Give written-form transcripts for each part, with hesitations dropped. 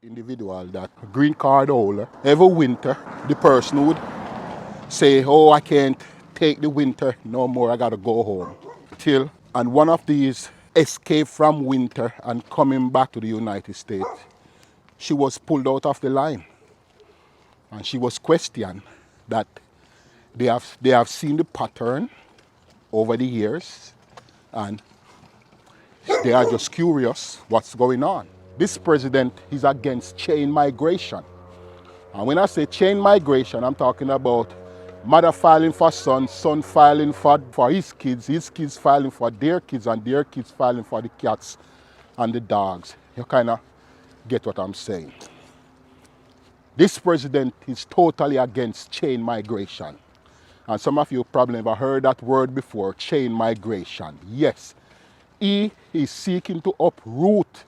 Individual that green card holder, every winter the person would say, oh, I can't take the winter no more, I gotta go home. And one of these escaped from winter and coming back to the United States, she was pulled out of the line and she was questioned that they have seen the pattern over the years and they are just curious what's going on. This president is against chain migration. And when I say chain migration, I'm talking about mother filing for son filing for his kids filing for their kids, and their kids filing for the cats and the dogs. You kind of get what I'm saying. This president is totally against chain migration. And some of you probably never heard that word before, chain migration. Yes, he is seeking to uproot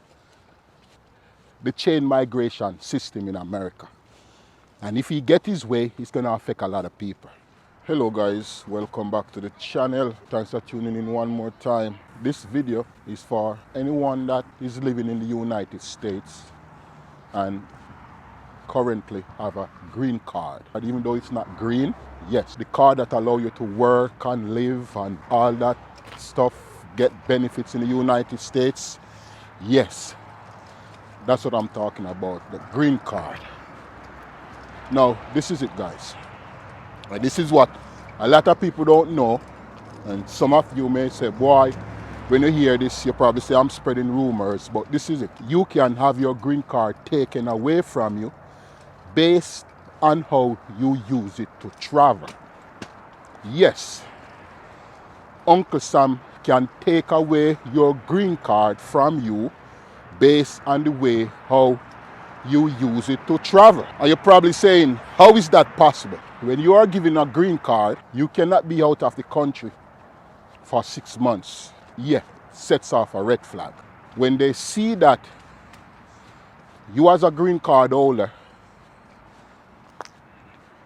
the chain migration system in America. And if he gets his way, it's going to affect a lot of people. Hello guys, welcome back to the channel. Thanks for tuning in one more time. This video is for anyone that is living in the United States and currently have a green card. And even though it's not green, yes, the card that allows you to work and live and all that stuff, get benefits in the United States, yes, that's what I'm talking about, the green card. Now, this is it, guys. And this is what a lot of people don't know. And some of you may say, boy, when you hear this, you probably say, I'm spreading rumors. But this is it. You can have your green card taken away from you based on how you use it to travel. Yes, Uncle Sam can take away your green card from you based on the way how you use it to travel. And you're probably saying, how is that possible? When you are given a green card, you cannot be out of the country for 6 months. Yeah, sets off a red flag. When they see that you as a green card holder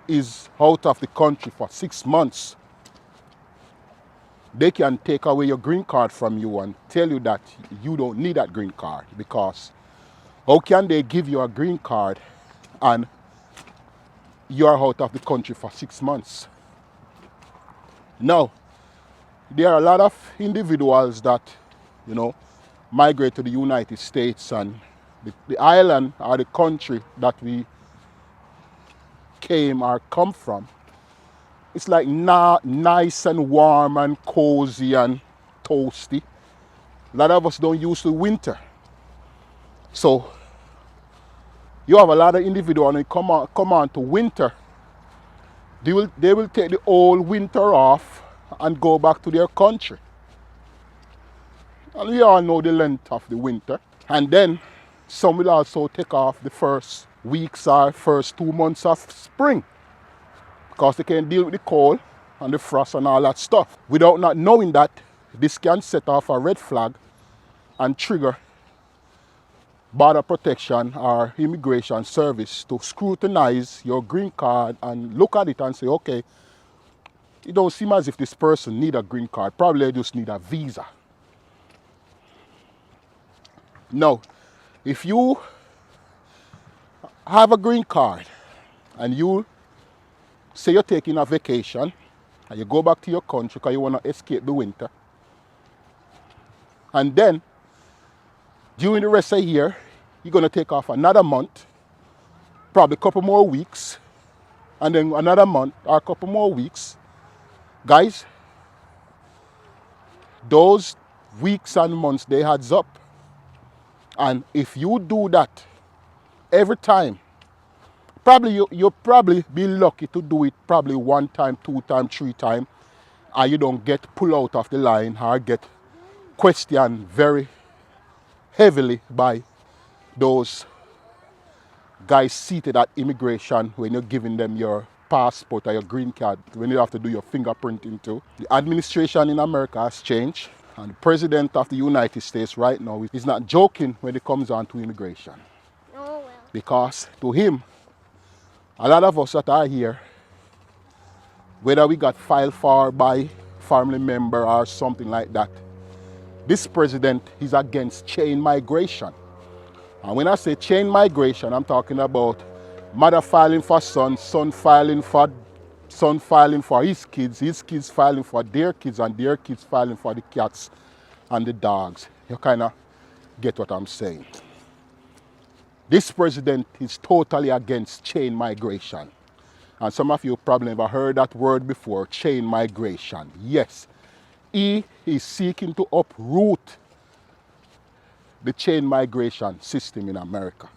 is out of the country for 6 months, they can take away your green card from you and tell you that you don't need that green card, because how can they give you a green card and you're out of the country for 6 months? Now, there are a lot of individuals that, migrate to the United States, and the island or the country that we came or come from, it's like nice and warm and cozy and toasty. A lot of us don't use the winter. So you have a lot of individuals when come on to winter, they will take the whole winter off and go back to their country. And we all know the length of the winter. And then some will also take off the first weeks or first 2 months of spring, because they can deal with the cold and the frost and all that stuff. Without not knowing that, this can set off a red flag and trigger border protection or immigration service to scrutinize your green card and look at it and say, okay, it don't seem as if this person need a green card. Probably they just need a visa. Now, if you have a green card and you say you're taking a vacation and you go back to your country because you want to escape the winter, and then during the rest of the year, you're going to take off another month, probably a couple more weeks, and then another month or a couple more weeks. Guys, those weeks and months, they adds up. And if you do that every time, probably you'll probably be lucky to do it probably 1 time, 2 times, 3 times, and you don't get pulled out of the line or get questioned very heavily by those guys seated at immigration when you're giving them your passport or your green card, when you have to do your fingerprinting too. The administration in America has changed, and the president of the United States right now is not joking when it comes on to immigration. Oh, well. Because to him, a lot of us that are here, whether we got filed for by family member or something like that, this president is against chain migration. And when I say chain migration, I'm talking about mother filing for son filing for his kids filing for their kids, and their kids filing for the cats and the dogs. You kind of get what I'm saying. This president is totally against chain migration. And some of you probably never heard that word before, chain migration. Yes, he is seeking to uproot the chain migration system in America.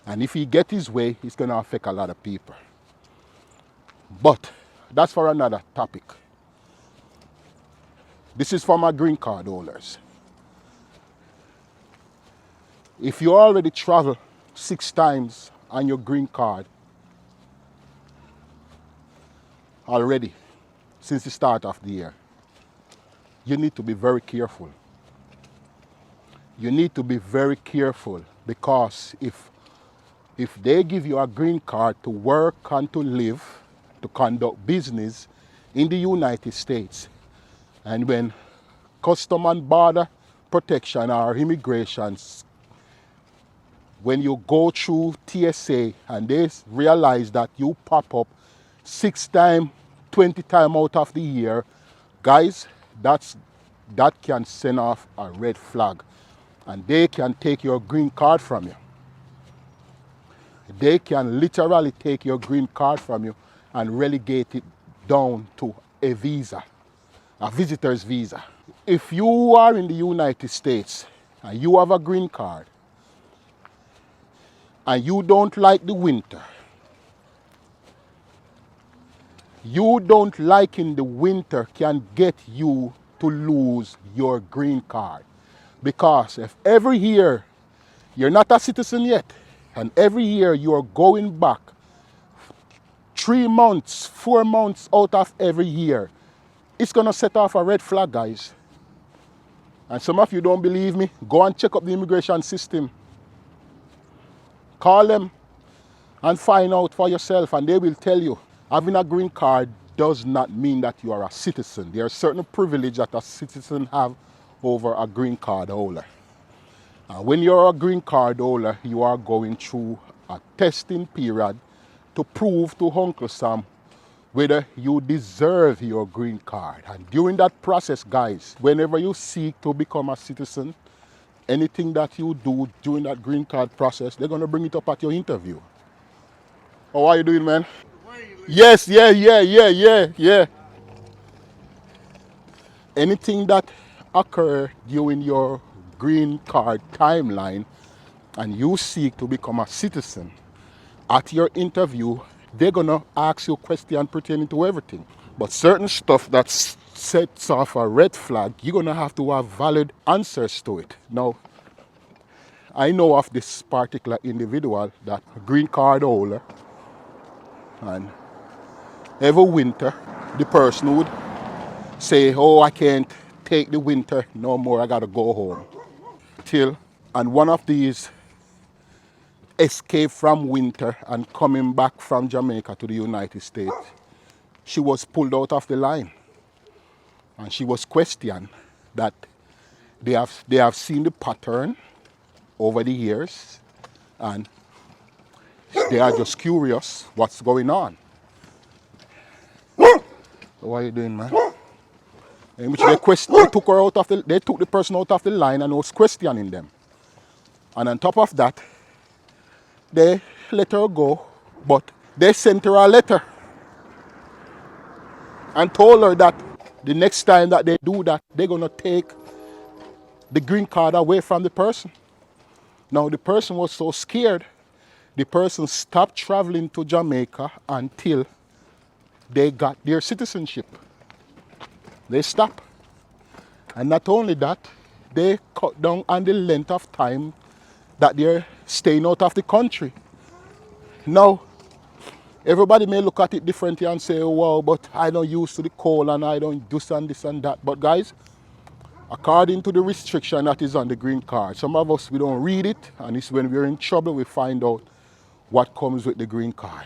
And if he gets his way, it's going to affect a lot of people. But that's for another topic. This is for my green card holders. If you already travel 6 times on your green card already since the start of the year, you need to be very careful. You need to be very careful, because if they give you a green card to work and to live, to conduct business in the United States, and when Custom and Border Protection or immigration, when you go through TSA and they realize that you pop up 6 times, 20 times out of the year, guys, that can send off a red flag. And they can take your green card from you. They can literally take your green card from you and relegate it down to a visa, a visitor's visa. If you are in the United States and you have a green card and you don't like the winter, you don't liking the winter can get you to lose your green card. Because if every year you're not a citizen yet, and every year you're going back 3 months, 4 months out of every year, it's going to set off a red flag, guys. And some of you don't believe me, go and check up the immigration system. Call them and find out for yourself, and they will tell you having a green card does not mean that you are a citizen. There are certain privileges that a citizen have over a green card holder. And when you're a green card holder, you are going through a testing period to prove to Uncle Sam whether you deserve your green card. And during that process, guys, whenever you seek to become a citizen, anything that you do during that green card process, they're going to bring it up at your interview. How are you doing, man? Yes, yeah. Anything that occur during your green card timeline and you seek to become a citizen, at your interview, they're going to ask you questions pertaining to everything. But certain stuff that sets off a red flag, you're going to have valid answers to it. Now, I know of this particular individual, that green card holder, and every winter, the person would say, oh, I can't take the winter no more, I got to go home. And one of these escape from winter and coming back from Jamaica to the United States, she was pulled out of the line. And she was questioned that they have seen the pattern over the years, and they are just curious what's going on. So what are you doing, man? In which they took the person out of the line and was questioning them. And on top of that, they let her go, but they sent her a letter and told her that the next time that they do that, they're going to take the green card away from the person. Now, the person was so scared, the person stopped traveling to Jamaica until they got their citizenship. They stopped. And not only that, they cut down on the length of time that they're staying out of the country. Now, everybody may look at it differently and say, wow, but I don't used to the cold and I don't do this and that. But guys, according to the restriction that is on the green card, some of us, we don't read it, and it's when we're in trouble we find out what comes with the green card.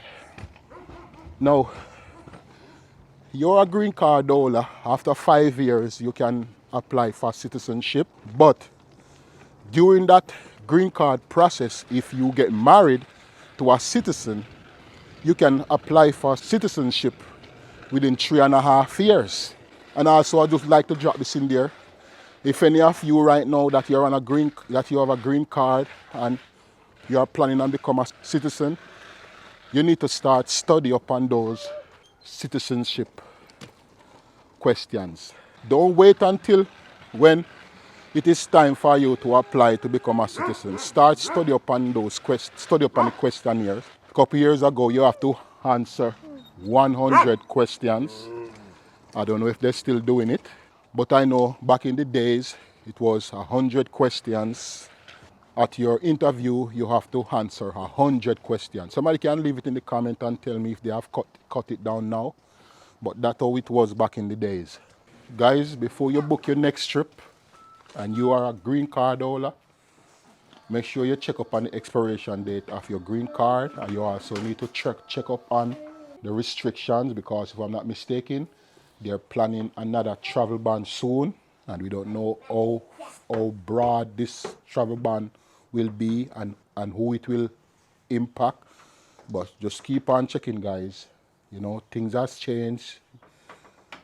Now, you're a green card holder. After 5 years, you can apply for citizenship. But during that green card process, if you get married to a citizen, you can apply for citizenship within 3.5 years. And also, I just like to drop this in there. If any of you right now that you have a green card and you are planning on become a citizen, you need to start study upon those citizenship questions. Don't wait until when it is time for you to apply to become a citizen. Start study upon the questionnaires. A couple years ago, you have to answer 100 questions. I don't know if they're still doing it, but I know back in the days, it was 100 questions. At your interview, you have to answer 100 questions. Somebody can leave it in the comment and tell me if they have cut it down now, but that's how it was back in the days. Guys, before you book your next trip and you are a green card holder, make sure you check up on the expiration date of your green card, and you also need to check up on the restrictions, because if I'm not mistaken, they're planning another travel ban soon, and we don't know how broad this travel ban will be and who it will impact. But just keep on checking, guys. You know, things has changed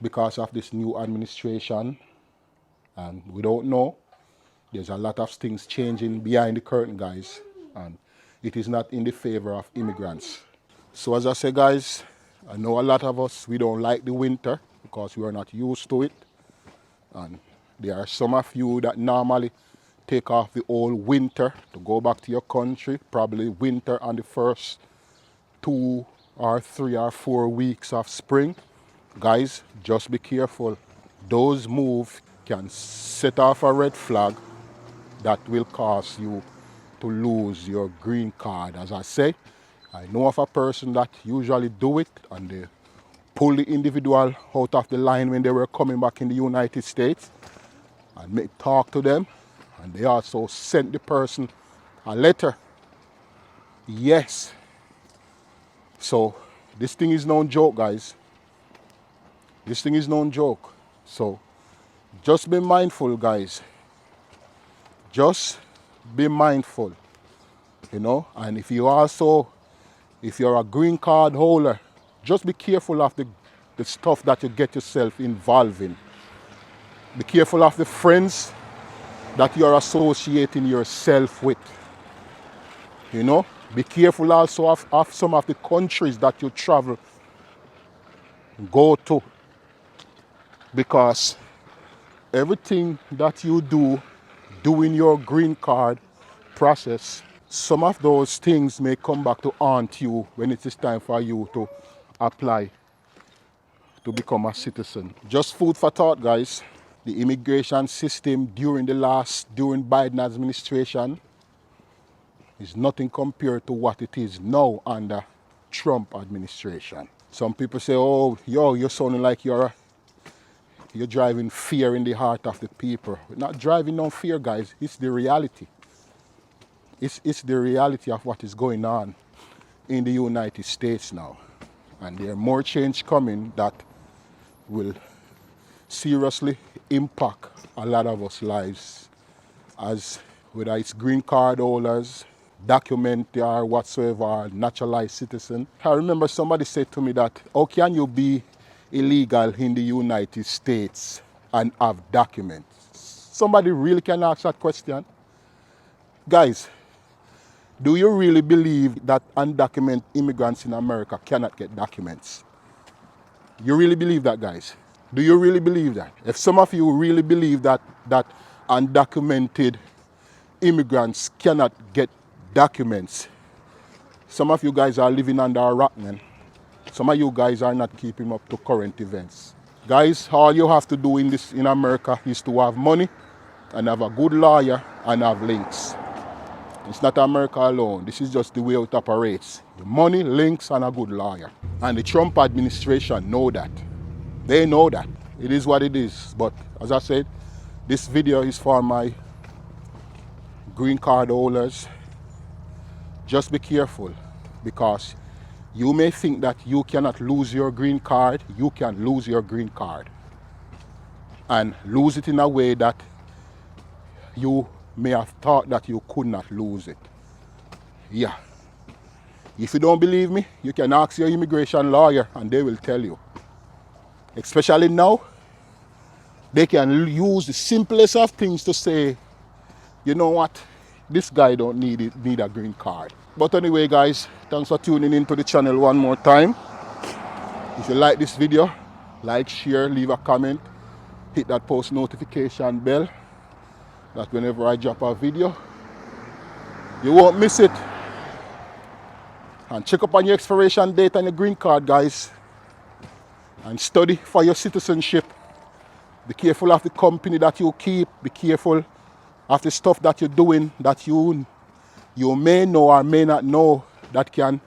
because of this new administration, and we don't know. There's a lot of things changing behind the curtain, guys, and it is not in the favor of immigrants. So as I say, guys, I know a lot of us, we don't like the winter because we are not used to it, and there are some of you that normally take off the whole winter to go back to your country, probably winter on the first 2 or 3 or 4 weeks of spring. Guys, just be careful. Those moves can set off a red flag that will cause you to lose your green card. As I say, I know of a person that usually do it, and they pull the individual out of the line when they were coming back in the United States and talk to them, and they also sent the person a letter. Yes. So this thing is no joke, guys. This thing is no joke. So just be mindful, guys. Just be mindful, you know. And if you're a green card holder, just be careful of the stuff that you get yourself involved in. Be careful of the friends that you're associating yourself with, you know. Be careful also of some of the countries that you travel, go to, because everything that you do during your green card process, some of those things may come back to haunt you when it is time for you to apply to become a citizen. Just food for thought, guys. The immigration system during Biden administration is nothing compared to what it is now under Trump administration. Some people say, oh, you're sounding like you're driving fear in the heart of the people. We're not driving no fear, guys. It's the reality. It's the reality of what is going on in the United States now. And there are more change coming that will seriously impact a lot of us lives, as whether it's green card holders, documented or whatsoever, naturalized citizen. I remember somebody said to me that, how can you be illegal in the United States and have documents? Somebody really can ask that question. Guys, do you really believe that undocumented immigrants in America cannot get documents? You really believe that, guys? Do you really believe that? If some of you really believe that undocumented immigrants cannot get documents, some of you guys are living under a rock, man. Some of you guys are not keeping up to current events. Guys, all you have to do in America is to have money and have a good lawyer and have links. It's not America alone. This is just the way it operates. The money, links, and a good lawyer. And the Trump administration know that. They know that. It is what it is. But as I said, this video is for my green card holders. Just be careful, because you may think that you cannot lose your green card. You can lose your green card. And lose it in a way that you may have thought that you could not lose it. Yeah. If you don't believe me, you can ask your immigration lawyer and they will tell you. Especially now, they can use the simplest of things to say, you know what, this guy don't need a green card. But anyway guys, thanks for tuning into the channel one more time. If you like this video, like, share, leave a comment, hit that post notification bell, that whenever I drop a video, you won't miss it. And check up on your expiration date on your green card, guys. And study for your citizenship. Be careful of the company that you keep. Be careful of the stuff that you're doing that you may know or may not know that can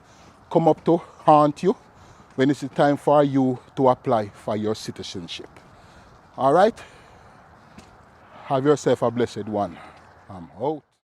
come up to haunt you when it's the time for you to apply for your citizenship. All right? Have yourself a blessed one. I'm out.